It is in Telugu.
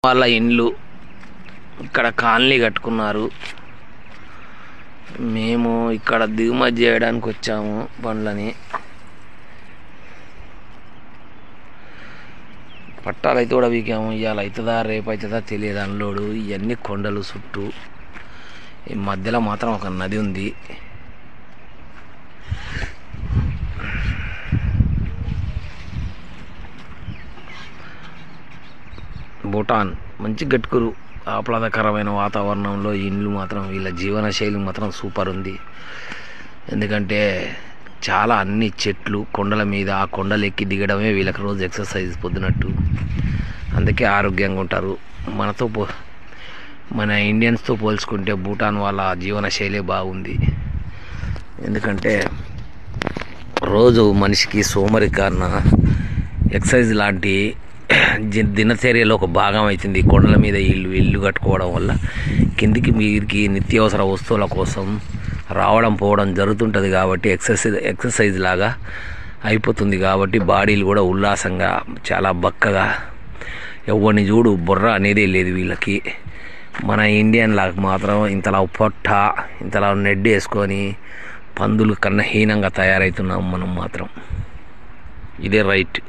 వాళ్ళ ఇండ్లు ఇక్కడ కాలనీ కట్టుకున్నారు. మేము ఇక్కడ దిగుమతి చేయడానికి వచ్చాము బండ్లని. పట్టాలు అయితే కూడా వీకాము. ఇవాళ అవుతుందా రేపు అవుతుందా తెలియదు అన్లోడు. ఇవన్నీ కొండలు చుట్టూ. ఈ మధ్యలో మాత్రం ఒక నది ఉంది. భూటాన్ మంచి గట్టుకురు. ఆహ్లాదకరమైన వాతావరణంలో ఇండ్లు మాత్రం వీళ్ళ జీవన శైలి మాత్రం సూపర్ ఉంది. ఎందుకంటే చాలా అన్ని చెట్లు కొండల మీద, ఆ కొండలు ఎక్కి దిగడమే వీళ్ళకి రోజు ఎక్సర్సైజ్ పొద్దునట్టు. అందుకే ఆరోగ్యంగా ఉంటారు. మన ఇండియన్స్తో పోల్చుకుంటే భూటాన్ వాళ్ళ జీవన శైలి బాగుంది. ఎందుకంటే రోజు మనిషికి సోమరికరణ ఎక్సర్సైజ్ లాంటి దినచర్యలో ఒక భాగం అవుతుంది. కొండల మీద ఇల్లు కట్టుకోవడం వల్ల కిందికి మీరికి నిత్యావసర వస్తువుల కోసం రావడం పోవడం జరుగుతుంటుంది. కాబట్టి ఎక్సర్సైజ్ లాగా అయిపోతుంది. కాబట్టి బాడీలు కూడా ఉల్లాసంగా చాలా బక్కగా, ఎవరిని చూడు బుర్ర అనేది లేదు వీళ్ళకి. మన ఇండియన్ లాగా మాత్రం ఇంతలా పొట్ట, ఇంతలా నెడ్డి వేసుకొని పందులు కన్నా హీనంగా తయారవుతున్నాం మనం మాత్రం. ఇదే రైట్.